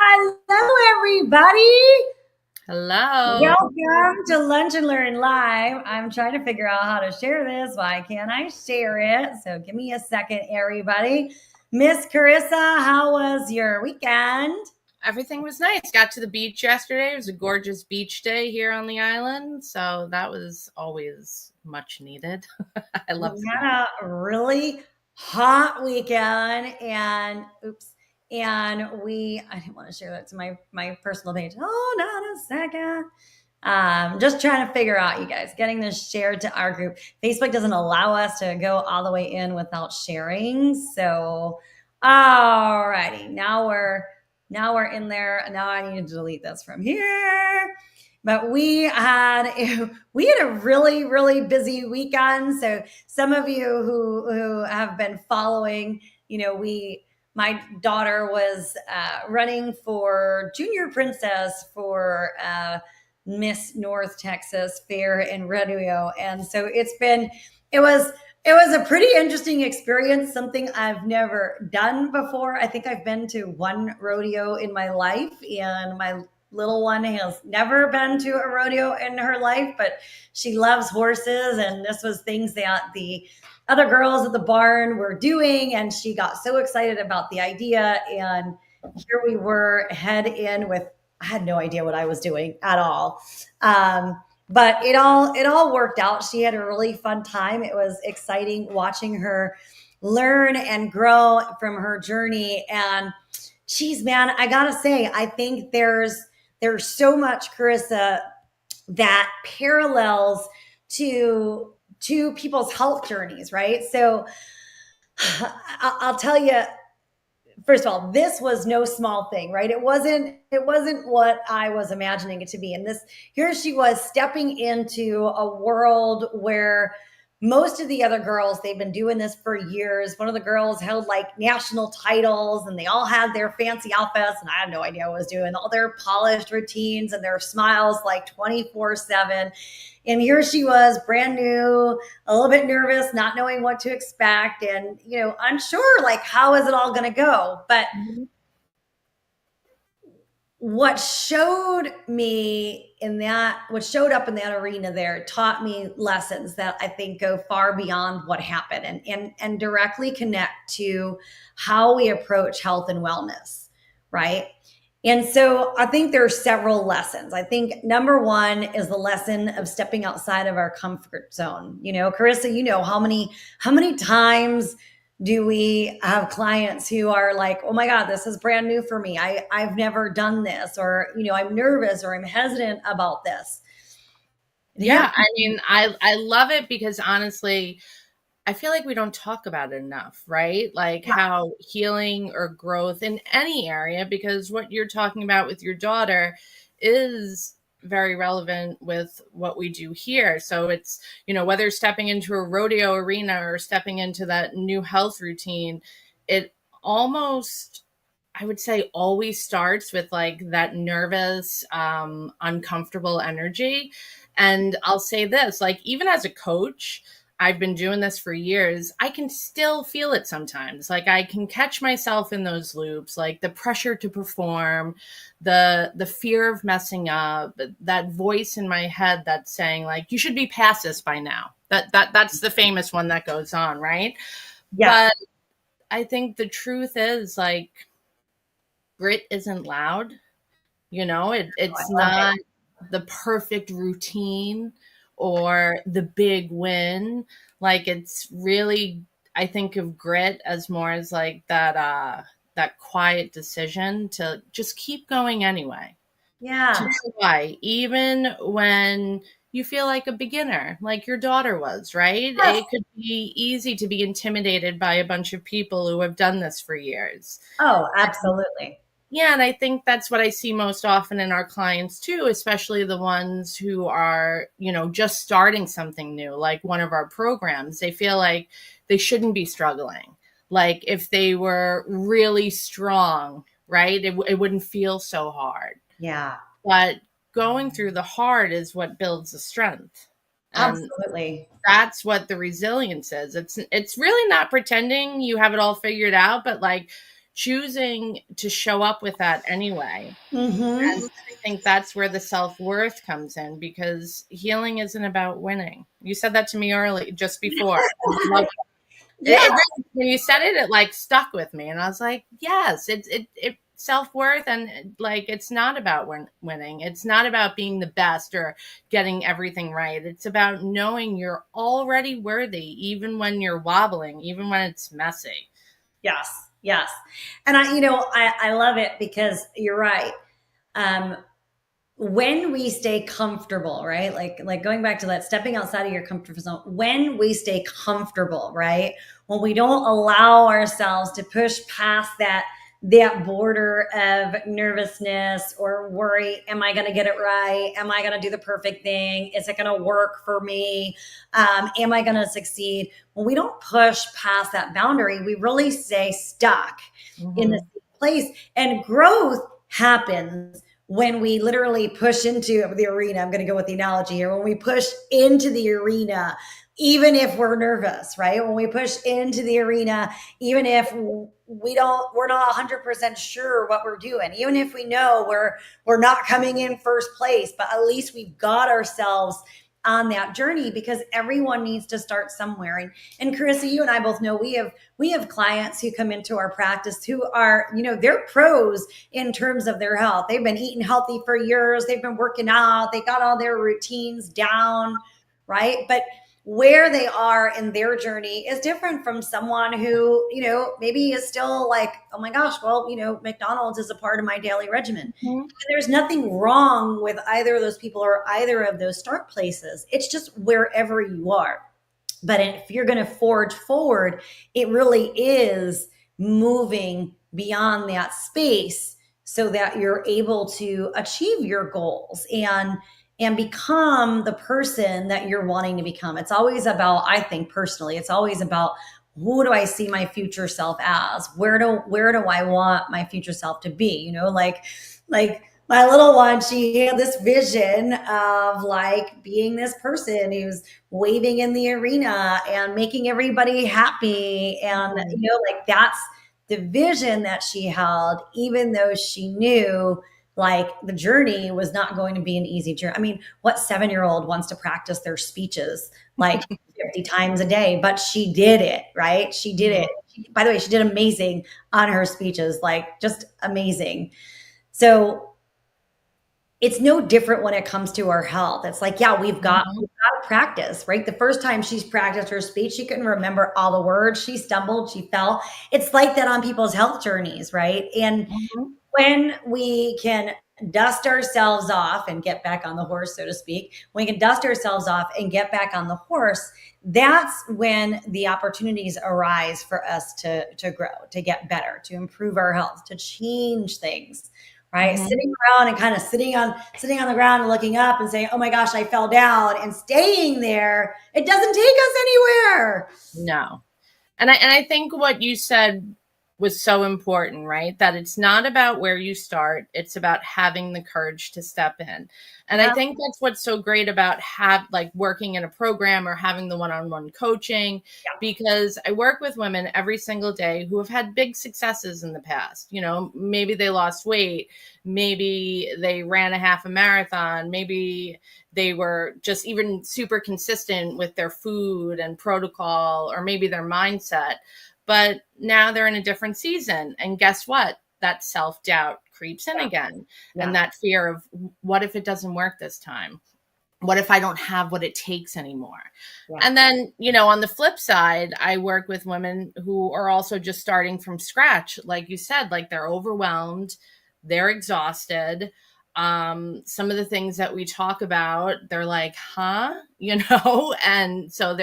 Hello, everybody. Hello. Welcome to Lunch and Learn Live. I'm trying to figure out how to share this. Why can't I share it? So give me a second, everybody. Miss Karissa, how was your weekend? Everything was nice. Got to the beach yesterday. It was a gorgeous beach day here on the island. So that was always much needed. I love We the beach. had a really hot weekend, and oops, and I didn't want to share that to my personal page. Oh, not a second. Just trying to figure out, you guys, getting this shared to our group. Facebook doesn't allow us to go all the way in without sharing. So, alrighty, now we're in there. Now I need to delete this from here. But we had a really busy weekend. So some of you who have been following, we my daughter was running for junior princess for Miss North Texas Fair and Rodeo. And so it was a pretty interesting experience, something I've never done before. I think I've been to one rodeo in my life, and my little one has never been to a rodeo in her life, but she loves horses. And this was things that the other girls at the barn were doing. And she got so excited about the idea. And here we were, head in with, I had no idea what I was doing at all. But it all worked out. She had a really fun time. It was exciting watching her learn and grow from her journey. And geez, man, I gotta say, I think there's so much, Karissa, that parallels to people's health journeys, right? So I'll tell you, first of all, this was no small thing, right? It wasn't what I was imagining it to be. And this, here she was stepping into a world where most of the other girls, they've been doing this for years. One of the girls held like national titles, and they all had their fancy outfits, and I had no idea what I was doing, all their polished routines and their smiles like 24/7. And here she was, brand new, a little bit nervous, not knowing what to expect, and unsure, like, how is it all going to go? But Mhm. what showed up in that arena there taught me lessons that I think go far beyond what happened, and directly connect to how we approach health and wellness, right? And so I think there are several lessons. I think number one is the lesson of stepping outside of our comfort zone. Karissa, how many times do we have clients who are like, oh my God, this is brand new for me. I've never done this, or, I'm nervous or I'm hesitant about this. Yeah. Yeah, I mean, I love it because honestly, I feel like we don't talk about it enough, right? Like how healing or growth in any area, because what you're talking about with your daughter is very relevant with what we do here. So it's, whether stepping into a rodeo arena or stepping into that new health routine, it almost, I would say, always starts with like that nervous, uncomfortable energy. And I'll say this, like, even as a coach, I've been doing this for years. I can still feel it sometimes. Like I can catch myself in those loops, like the pressure to perform, the fear of messing up, that voice in my head that's saying like you should be past this by now. That's the famous one that goes on, right? Yes. But I think the truth is like grit isn't loud. It's I love not it. the perfect routine or the big win. Like it's really, I think of grit as more as like that quiet decision to just keep going anyway. To Yeah. try, even when you feel like a beginner, like your daughter was, right? Yes. It could be easy to be intimidated by a bunch of people who have done this for years. Oh, absolutely. Yeah, and I think that's what I see most often in our clients too, especially the ones who are, just starting something new, like one of our programs. They feel like they shouldn't be struggling. Like if they were really strong, right? It wouldn't feel so hard. Yeah. But going through the hard is what builds the strength. And Absolutely. that's what the resilience is. It's really not pretending you have it all figured out, but like choosing to show up with that anyway. And Mm-hmm. I think that's where the self-worth comes in, because healing isn't about winning. You said that to me early, just before. And I love it. Yeah. It really, when you said it, it like stuck with me. And I was like, yes, it self-worth, and like, it's not about winning. It's not about being the best or getting everything right. It's about knowing you're already worthy, even when you're wobbling, even when it's messy. Yes. Yes. And I love it because you're right. Um, when we stay comfortable, right? Like going back to that, stepping outside of your comfort zone, when we stay comfortable, right? When we don't allow ourselves to push past that border of nervousness or worry, am I going to get it right? Am I going to do the perfect thing? Is it going to work for me? Am I going to succeed? When we don't push past that boundary, we really stay stuck in the Mm-hmm. same place, and growth happens when we literally push into the arena. I'm going to go with the analogy here. When we push into the arena, even if we're nervous, right? When we push into the arena, even if we're not 100% sure what we're doing, even if we know we're not coming in first place, but at least we've got ourselves on that journey, because everyone needs to start somewhere. And Karissa, you and I both know we have clients who come into our practice who are, they're pros in terms of their health. They've been eating healthy for years. They've been working out. They got all their routines down, right? But where they are in their journey is different from someone who, maybe is still like, oh my gosh, well, McDonald's is a part of my daily regimen. Mm-hmm. There's nothing wrong with either of those people or either of those start places. It's just wherever you are. But if you're going to forge forward, it really is moving beyond that space so that you're able to achieve your goals and become the person that you're wanting to become. It's always about, I think personally, it's always about, who do I see my future self as? Where do I want my future self to be? Like my little one, she had this vision of like being this person who's waving in the arena and making everybody happy. And, like that's the vision that she held, even though she knew like the journey was not going to be an easy journey. I mean, what 7-year-old wants to practice their speeches like 50 times a day? But she did it, right? She did it. By the way, she did amazing on her speeches, like just amazing. So it's no different when it comes to our health. It's like, yeah, Mm-hmm. we've got to practice, right? The first time she's practiced her speech, she couldn't remember all the words. She stumbled, she fell. It's like that on people's health journeys, right? And Mm-hmm. when we can dust ourselves off and get back on the horse, so to speak, when we can dust ourselves off and get back on the horse, that's when the opportunities arise for us to grow, to get better, to improve our health, to change things. Right, Mm-hmm. sitting around and kind of sitting on the ground and looking up and saying, "Oh my gosh, I fell down," and staying there, it doesn't take us anywhere. No. And I think what you said was so important, right? That it's not about where you start, it's about having the courage to step in. And I Yeah, think that's what's so great about working in a program or having the one-on-one coaching, because I work with women every single day who have had big successes in the past. Maybe they lost weight, maybe they ran a half a marathon, maybe they were just even super consistent with their food and protocol, or maybe their mindset. But now they're in a different season. And guess what? That self doubt creeps in again. And yeah, that fear of, what if it doesn't work this time? What if I don't have what it takes anymore? yeah. And then, on the flip side, I work with women who are also just starting from scratch. Like you said, like they're overwhelmed, they're exhausted. Some of the things that we talk about, they're like, huh? And so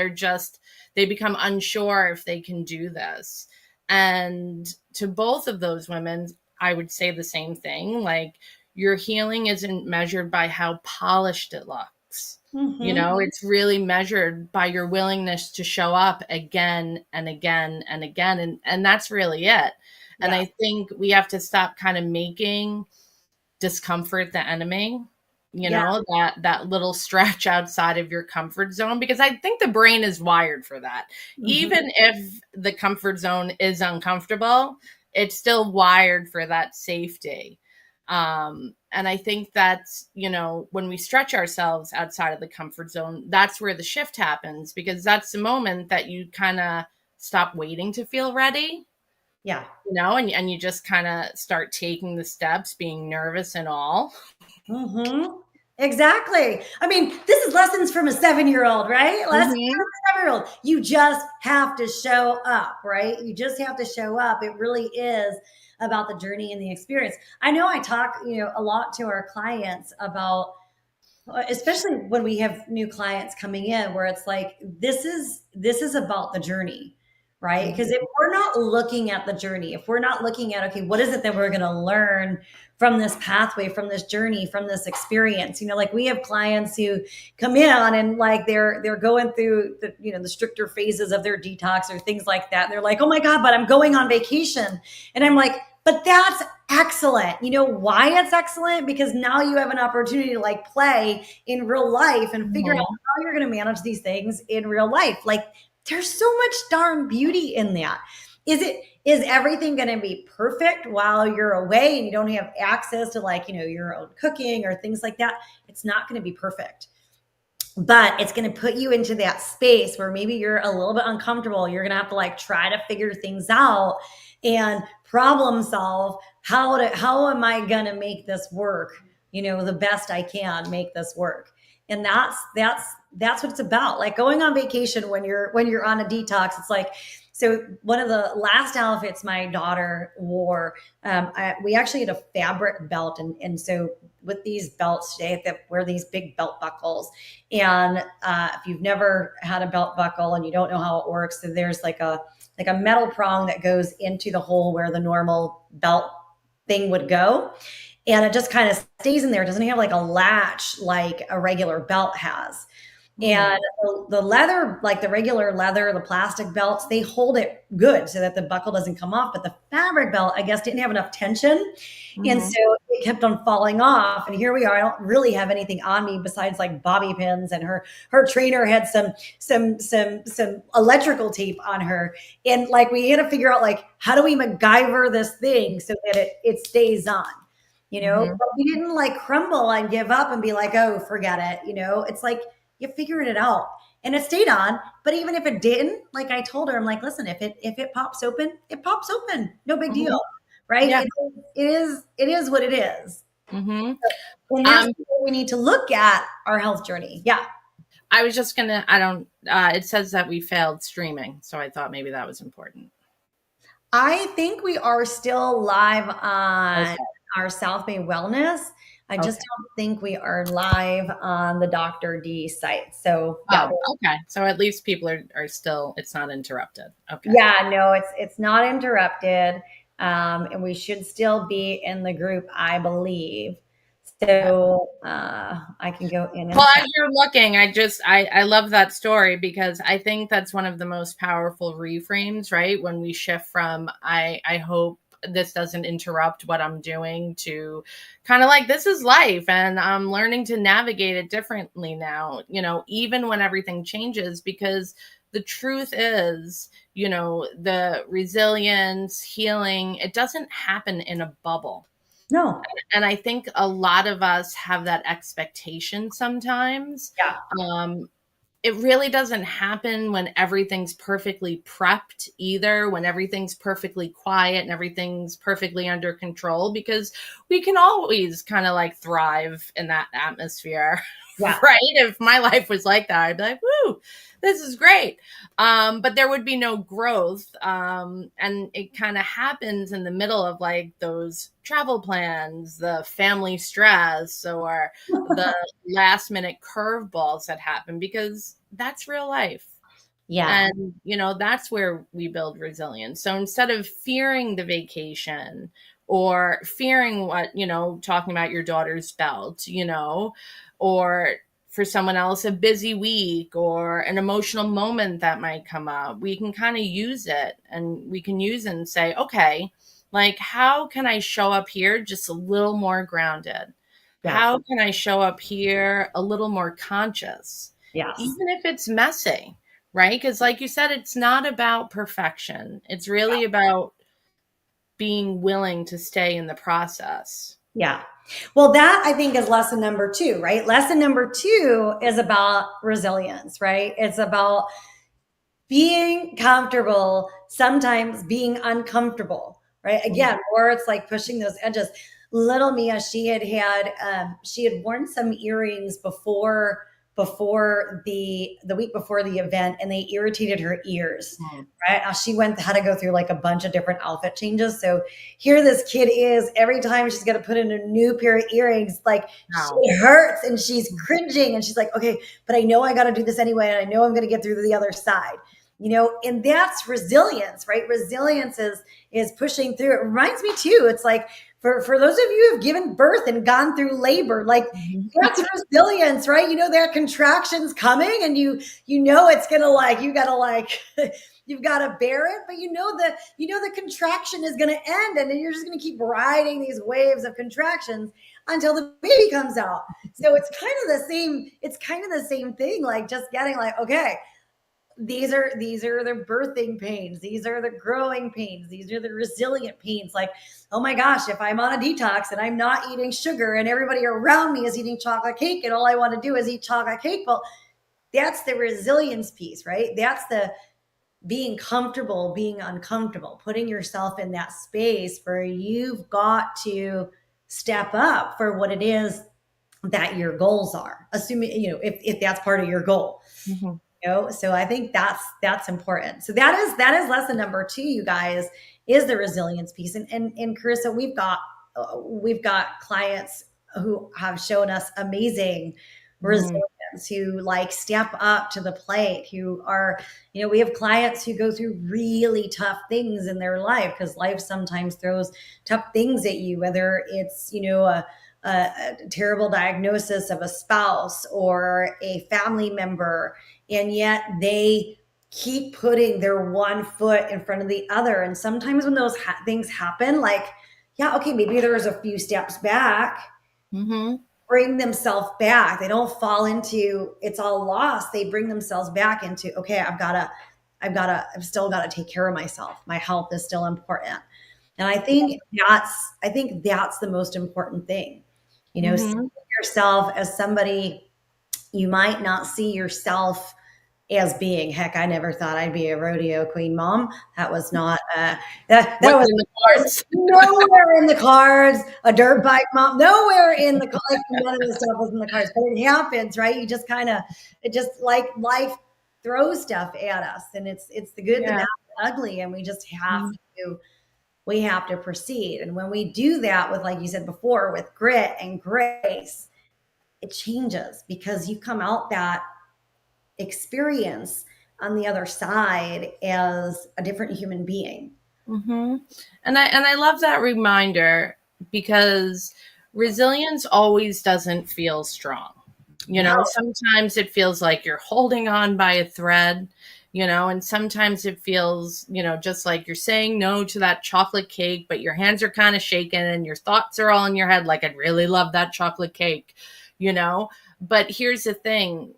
they become unsure if they can do this. And to both of those women, I would say the same thing. Like, your healing isn't measured by how polished it looks. Hmm. It's really measured by your willingness to show up again and again and again. And that's really it. And Yeah. I think we have to stop kind of making discomfort the enemy, Yeah. that little stretch outside of your comfort zone, because I think the brain is wired for that. Mhm. Even if the comfort zone is uncomfortable, it's still wired for that safety. And I think that's, when we stretch ourselves outside of the comfort zone, that's where the shift happens, because that's the moment that you kind of stop waiting to feel ready, Yeah. and you just kind of start taking the steps, being nervous and all. Mm-hmm. Exactly. I mean, this is lessons from a 7-year-old, right? Lessons from Mm-hmm. a 7-year-old. You just have to show up, right? You just have to show up. It really is about the journey and the experience. I know I talk, a lot to our clients about, especially when we have new clients coming in, where it's like, this is about the journey, right? Because if Mm-hmm. we're not looking at the journey, if we're not looking at, okay, what is it that we're going to learn from this pathway, from this journey, from this experience? Like we have clients who come in and like they're going through the stricter phases of their detox or things like that, and they're like, oh my god, but I'm going on vacation. And I'm like, but that's excellent. You know why it's excellent? Because now you have an opportunity to like play in real life and figure out Mm-hmm. how you're going to manage these things in real life. Like there's so much darn beauty in that. Is everything going to be perfect while you're away and you don't have access to like, your own cooking or things like that? It's not going to be perfect, but it's going to put you into that space where maybe you're a little bit uncomfortable. You're going to have to like try to figure things out and problem solve. How am I going to make this work? The best I can make this work. And that's what it's about. Like going on vacation when you're on a detox, it's like, so one of the last outfits my daughter wore, we actually had a fabric belt, and so with these belts, they have to wear these big belt buckles. And if you've never had a belt buckle and you don't know how it works, so there's like a metal prong that goes into the hole where the normal belt thing would go, and it just kind of stays in there. It doesn't have like a latch like a regular belt has. Mm-hmm. And the leather, like the regular leather, the plastic belts, they hold it good so that the buckle doesn't come off. But the fabric belt, I guess, didn't have enough tension. And Mm-hmm. so it kept on falling off. And here we are. I don't really have anything on me besides like bobby pins. And her trainer had some electrical tape on her. And like we had to figure out like, how do we MacGyver this thing so that it stays on? Mm-hmm. But we didn't like crumble and give up and be like, oh, forget it. It's like you figured it out, and it stayed on. But even if it didn't, like I told her, I'm like, listen, if it pops open, it pops open. No big Mm-hmm. deal, right? Yeah. It is what it is, Mm-hmm. and that's Um, where we need to look at our health journey. Yeah, I was just gonna. I don't. It says that we failed streaming, so I thought maybe that was important. I think we are still live on Okay. our South Bay Wellness. I just Okay. don't think we are live on the Dr. D site. So yeah, Oh, okay. So at least people are still. It's not interrupted. Okay. yeah, no, it's not interrupted, and we should still be in the group, I believe. Okay. So I can go in and Well, check. as you're looking, I love that story, because I think that's one of the most powerful reframes, right? When we shift from I hope this doesn't interrupt what I'm doing, to kind of like, this is life and I'm learning to navigate it differently now, even when everything changes, because the truth is, the resilience, healing, it doesn't happen in a bubble. No, And I think a lot of us have that expectation sometimes. yeah, Um, it really doesn't happen when everything's perfectly prepped either, when everything's perfectly quiet and everything's perfectly under control, because we can always kind of like thrive in that atmosphere. yeah, Right? If my life was like that, I'd be like, woo, this is great. But there would be no growth. And it kind of happens in the middle of like those travel plans, the family stress, or the last minute curveballs that happen, because that's real life. yeah, And, that's where we build resilience. So instead of fearing the vacation, or fearing what, talking about your daughter's belt, or for someone else, a busy week or an emotional moment that might come up, we can kind of use it, and we can use it and say, okay, like, how can I show up here just a little more grounded? yeah, How can I show up here a little more conscious, yes, even if it's messy? Right? Because, like you said, it's not about perfection. It's really about being willing to stay in the process. Yeah. Well, that I think is lesson number two, right? Lesson number two is about resilience, right? It's about being comfortable, sometimes being uncomfortable, right? Again, or it's like pushing those edges. Little Mia, she had worn some earrings before the week before the event, and they irritated her ears. Mm. Right? Had to go through like a bunch of different outfit changes. So here this kid is, every time she's gonna put in a new pair of earrings, like Wow. it hurts and she's cringing and she's like, okay, but I know I gotta do this anyway, and I know I'm gonna get through to the other side. And that's resilience, right? Resilience is pushing through. It reminds me too, it's like for those of you who've given birth and gone through labor, like that's resilience, right? That contraction's coming, and it's gonna, like, you gotta, like, you've got to bear it, but the contraction is gonna end, and then you're just gonna keep riding these waves of contractions until the baby comes out. So it's kind of the same thing, like just getting, like, okay, these are the birthing pains, these are the growing pains, these are the resilient pains. Like, oh my gosh, if I'm on a detox and I'm not eating sugar and everybody around me is eating chocolate cake and all I want to do is eat chocolate cake, well, that's the resilience piece, right? That's the being comfortable being uncomfortable, putting yourself in that space where you've got to step up for what it is that your goals are, assuming, if that's part of your goal. Mm-hmm. So I think that's important. So that is lesson number two, you guys, is the resilience piece. And Karissa, we've got clients who have shown us amazing resilience, who like step up to the plate, who are, we have clients who go through really tough things in their life, because life sometimes throws tough things at you, whether it's, a terrible diagnosis of a spouse or a family member, and yet they keep putting their one foot in front of the other. And sometimes when those things happen, like, yeah, okay, maybe there's a few steps back, bring themselves back. They don't fall into it's all lost. They bring themselves back into, okay, I've still got to take care of myself. My health is still important. And I think that's the most important thing. Seeing yourself as somebody you might not see yourself as being. Heck, I never thought I'd be a rodeo queen, Mom. That was not that What's was in the cards? nowhere in the cards. A dirt bike, Mom, nowhere in the cards. Like, none of this stuff was in the cards, but it happens, right? You just it just, like, life throws stuff at us, and it's the good, the bad, the ugly, and we just have to proceed. And when we do that with, like you said before, with grit and grace, it changes, because you come out that experience on the other side as a different human being. And I love that reminder, because resilience always doesn't feel strong. No. Sometimes it feels like you're holding on by a thread, and sometimes it feels, just like you're saying no to that chocolate cake, but your hands are kind of shaking and your thoughts are all in your head, like, I'd really love that chocolate cake, But here's the thing.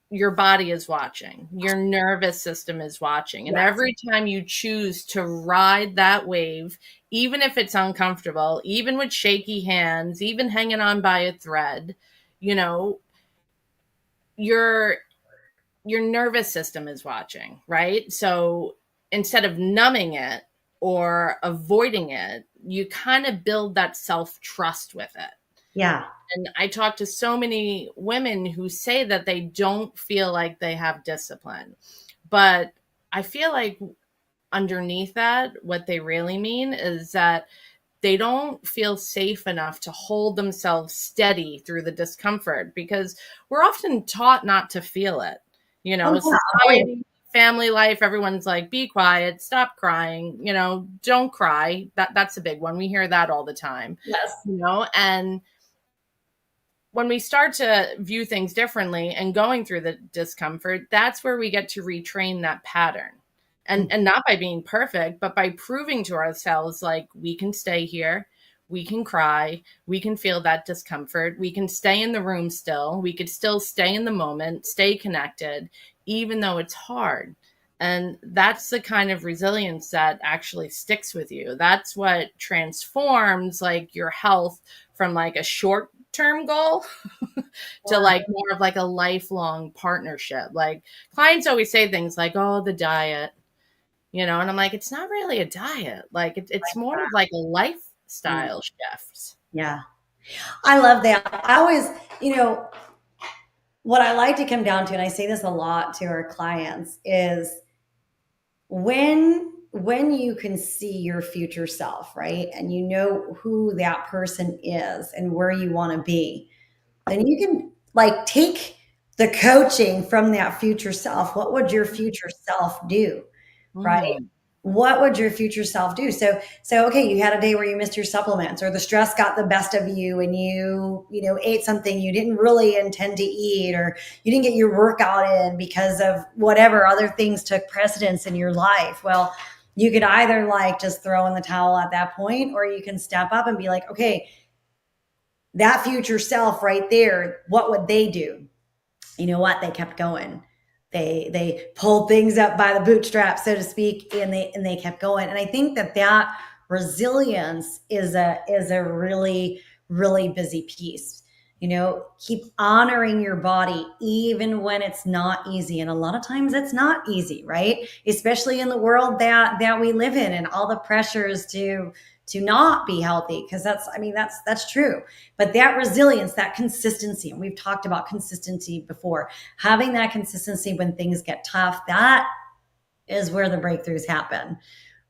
Your body is watching, your nervous system is watching. And every time you choose to ride that wave, even if it's uncomfortable, even with shaky hands, even hanging on by a thread, your nervous system is watching, right? So instead of numbing it or avoiding it, you kind of build that self-trust with it. Yeah. And I talk to so many women who say that they don't feel like they have discipline. But I feel like underneath that, what they really mean is that they don't feel safe enough to hold themselves steady through the discomfort, because we're often taught not to feel it. Society, family life, everyone's like, be quiet, stop crying, don't cry. That's a big one. We hear that all the time. Yes. And when we start to view things differently and going through the discomfort, that's where we get to retrain that pattern. And not by being perfect, but by proving to ourselves, like, we can stay here, we can cry, we can feel that discomfort, we can stay in the room still, we could still stay in the moment, stay connected, even though it's hard. And that's the kind of resilience that actually sticks with you. That's what transforms like your health from like a short term goal to Yeah, like more of like a lifelong partnership. Like clients always say things like, oh, the diet, and I'm like, it's not really a diet. Like it's more of like a yeah, lifestyle shift. yeah. I love that. I always, you know, what I like to come down to, and I say this a lot to our clients, is when you can see your future self, right? And you know who that person is and where you want to be, then you can like take the coaching from that future self. What would your future self do? Right? Mm. What would your future self do? So okay, you had a day where you missed your supplements, or the stress got the best of you and you ate something you didn't really intend to eat, or you didn't get your workout in because of whatever other things took precedence in your life. Well, you could either like just throw in the towel at that point, or you can step up and be like, okay, that future self right there, what would they do? You know what? They kept going. They pulled things up by the bootstraps, so to speak, and they kept going. And I think that resilience is a really busy piece. Keep honoring your body even when it's not easy, and a lot of times it's not easy, right? Especially in the world that we live in, and all the pressures to not be healthy, because that's true. But that resilience, that consistency, and we've talked about consistency before, having that consistency when things get tough, that is where the breakthroughs happen.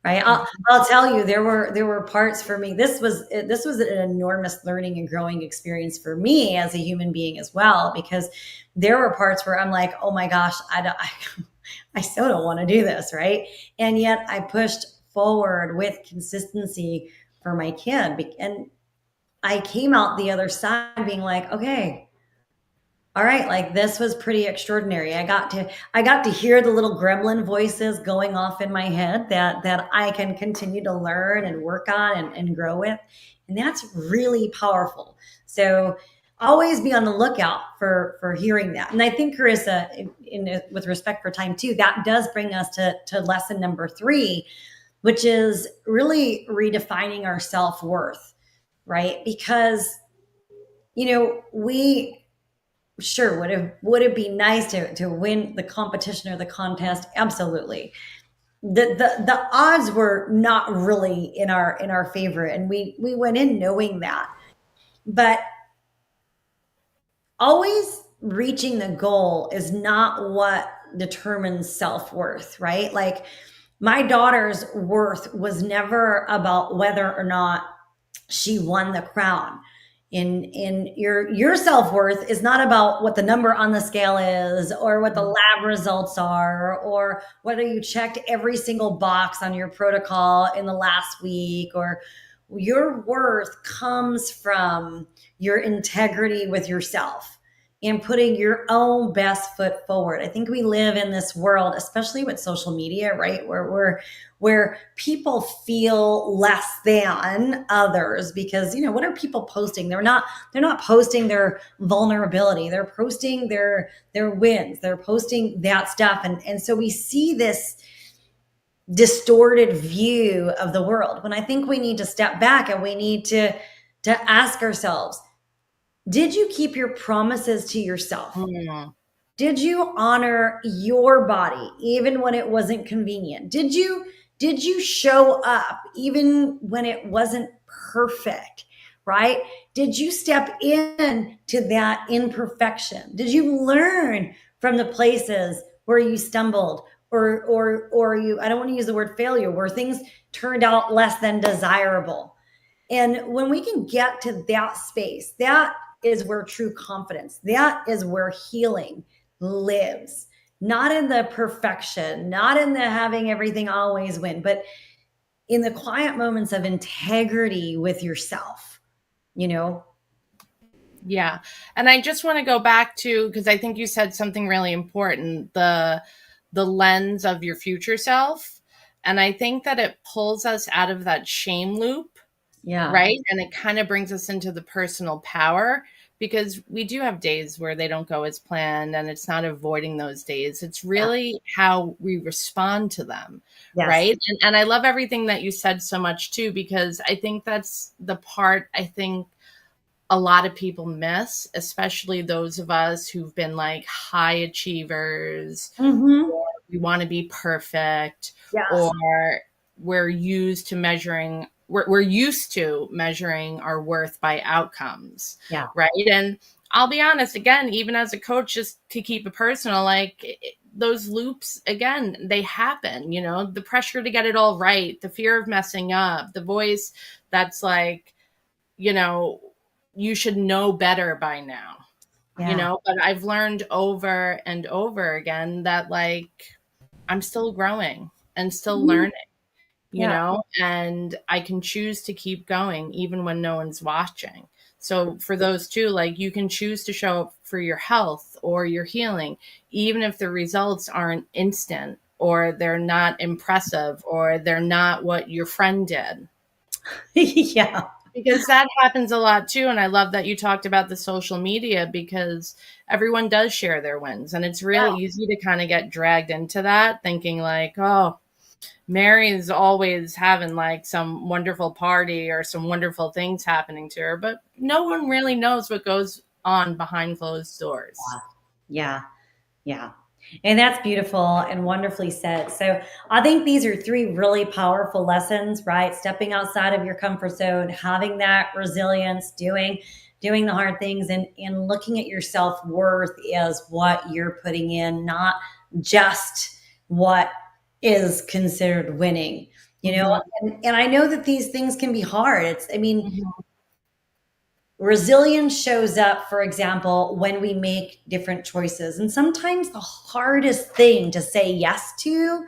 Right. I'll tell you, there were parts for me. This was an enormous learning and growing experience for me as a human being as well, because there were parts where I'm like, oh my gosh, I still don't want to do this. Right. And yet I pushed forward with consistency for my kid. And I came out the other side being like, okay, all right, like this was pretty extraordinary. I got to hear the little gremlin voices going off in my head that I can continue to learn and work on and grow with. And that's really powerful. So always be on the lookout for hearing that. And I think, Karissa, with respect for time too, that does bring us to lesson number 3, which is really redefining our self-worth, right? Because we sure would it be nice to win the competition or the contest? Absolutely. The odds were not really in our favor, and we went in knowing that. But always reaching the goal is not what determines self-worth, right? Like, my daughter's worth was never about whether or not she won the crown. In your self-worth is not about what the number on the scale is, or what the lab results are, or whether you checked every single box on your protocol in the last week. Or your worth comes from your integrity with yourself and putting your own best foot forward. I think we live in this world, especially with social media, right, where people feel less than others, because what are people posting? They're not posting their vulnerability. They're posting their wins. They're posting that stuff. And so we see this distorted view of the world, when I think we need to step back and we need to ask ourselves, did you keep your promises to yourself? Mm. Did you honor your body even when it wasn't convenient? Did you show up even when it wasn't perfect? Right? Did you step in to that imperfection? Did you learn from the places where you stumbled, or you, I don't want to use the word failure, where things turned out less than desirable? And when we can get to that space, that is where true confidence, that is where healing lives. Not in the perfection, not in the having everything always win, but in the quiet moments of integrity with yourself, you know? Yeah. And I just want to go back to, because I think you said something really important, the lens of your future self. And I think that it pulls us out of that shame loop, Yeah. right? And it kind of brings us into the personal power, because we do have days where they don't go as planned, and it's not avoiding those days. It's Yeah. really how we respond to them, Yes. right? And I love everything that you said so much too, because I think that's the part I think a lot of people miss, especially those of us who've been like high achievers, Mm-hmm. or we want to be perfect, or Yes. we're used to measuring our worth by outcomes, Yeah. right? And I'll be honest, again, even as a coach, just to keep it personal, like those loops again, they happen, the pressure to get it all right, the fear of messing up, the voice that's like, you know you should know better by now, Yeah. but I've learned over and over again that, like, I'm still growing and still Mhm. learning, Yeah. and I can choose to keep going even when no one's watching. So for those two, like, you can choose to show up for your health or your healing, even if the results aren't instant, or they're not impressive, or they're not what your friend did, Yeah. because that happens a lot too. And I love that you talked about the social media, because everyone does share their wins, and it's real easy to kind of get dragged into that, thinking like, oh, Mary's always having like some wonderful party or some wonderful things happening to her, but no one really knows what goes on behind closed doors. Yeah. Yeah. And that's beautiful and wonderfully said. So I think these are three really powerful lessons, right? Stepping outside of your comfort zone, having that resilience, doing the hard things, and looking at your self-worth as what you're putting in, not just what is considered winning. You know, Hmm. and I know that these things can be hard. I mean, Hmm. resilience shows up, for example, when we make different choices. And sometimes the hardest thing to say yes to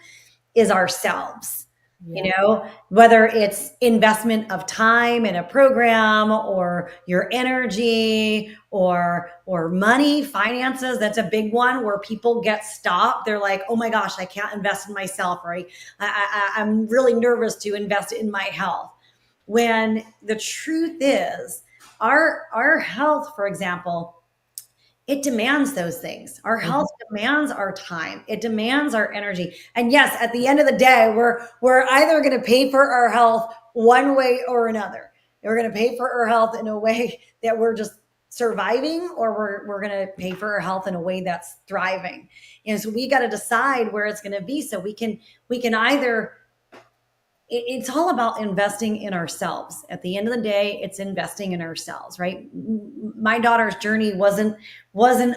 is ourselves. Yeah. Whether it's investment of time in a program, or your energy, or money, finances. That's a big one where people get stopped. They're like, oh my gosh, I can't invest in myself, or I'm really nervous to invest in my health. When the truth is, our health, for example, it demands those things. Our health Hmm. demands our time. It demands our energy. And yes, at the end of the day, we're either going to pay for our health one way or another. We're going to pay for our health in a way that we're just surviving, or we're going to pay for our health in a way that's thriving. And so we got to decide where it's going to be, so we can either, it's all about investing in ourselves. At the end of the day, it's investing in ourselves, right? My daughter's journey wasn't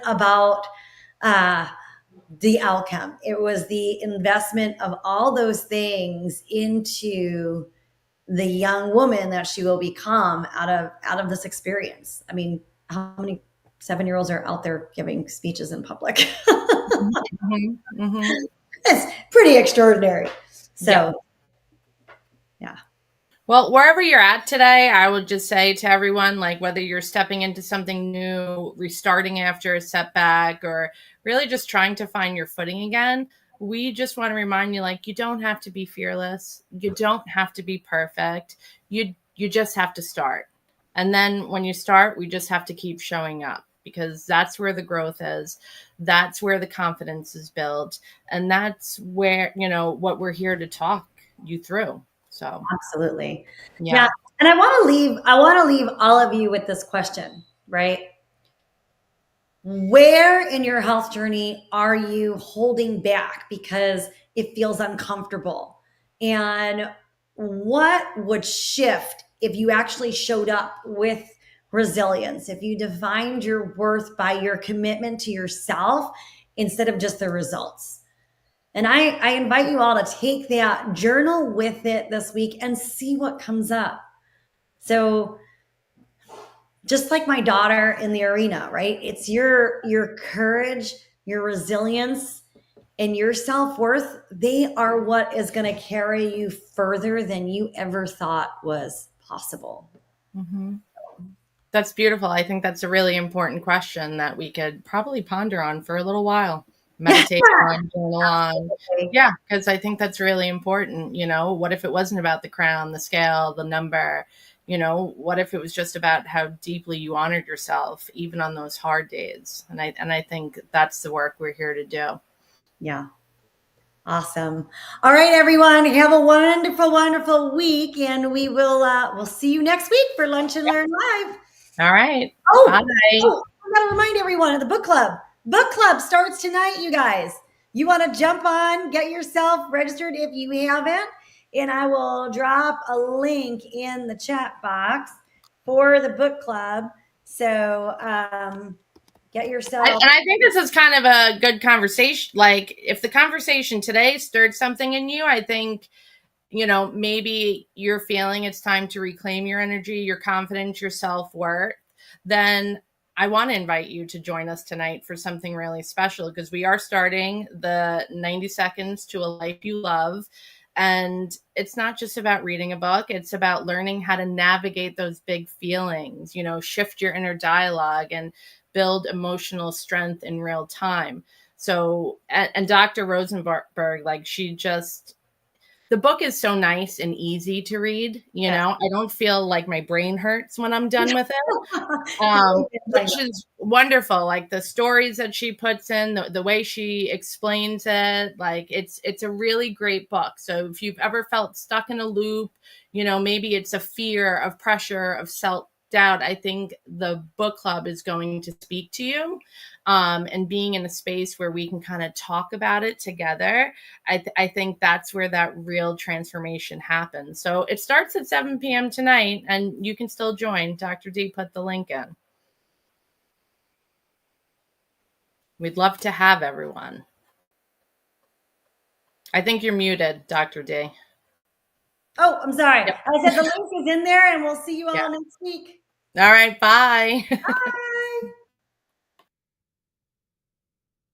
about uh, the outcome. It was the investment of all those things into the young woman that she will become out of this experience. I mean, how many 7-year-olds are out there giving speeches in public? Hmm. Hmm. It's pretty extraordinary. Yeah. So, yeah. Well, wherever you're at today, I would just say to everyone, like, whether you're stepping into something new, restarting after a setback, or really just trying to find your footing again, we just want to remind you, like, you don't have to be fearless. You don't have to be perfect. You just have to start. And then when you start, we just have to keep showing up, because that's where the growth is. That's where the confidence is built. And that's where, what we're here to talk you through. So, Absolutely. Yeah. yeah. And I want to leave all of you with this question, right? Where in your health journey are you holding back because it feels uncomfortable? And what would shift if you actually showed up with resilience, if you defined your worth by your commitment to yourself instead of just the results? And I invite you all to take that journal with it this week and see what comes up. So, just like my daughter in the arena, right? It's your courage, your resilience, and your self-worth. They are what is going to carry you further than you ever thought was possible. Hmm. That's beautiful. I think that's a really important question that we could probably ponder on for a little while, meditate on, journal on. Absolutely. Yeah, because I think that's really important. What if it wasn't about the crown, the scale, the number? What if it was just about how deeply you honored yourself, even on those hard days? And I think that's the work we're here to do. Yeah. Awesome. All right, everyone. Have a wonderful, wonderful week, and we'll see you next week for Lunch and Learn Live. All right. Oh, Bye. oh, I gotta remind everyone of the book club. Book club starts tonight, you guys. You want to jump on, get yourself registered if you haven't, and I will drop a link in the chat box for the book club. So get yourself. And I think this is kind of a good conversation. Like, if the conversation today stirred something in you, I think, maybe you're feeling it's time to reclaim your energy, your confidence, your self worth, then I want to invite you to join us tonight for something really special, because we are starting the 90 Seconds to a Life You Love. And it's not just about reading a book, it's about learning how to navigate those big feelings, shift your inner dialogue and build emotional strength in real time. So, and Dr. Rosenberg, like, the book is so nice and easy to read. Yes. I don't feel like my brain hurts when I'm done with it, Really good. which is wonderful. Like, the stories that she puts in, the way she explains it, like, it's a really great book. So if you've ever felt stuck in a loop, maybe it's a fear of pressure, of self doubt, I think the book club is going to speak to you. And being in a space where we can kind of talk about it together, I think that's where that real transformation happens. So it starts at 7 p.m. tonight, and you can still join. Dr. D put the link in. We'd love to have everyone. I think you're muted, Dr. D. Oh, I'm sorry. Yep. I said the link is in there, and we'll see you all Yeah. next week. All right. Bye. Bye.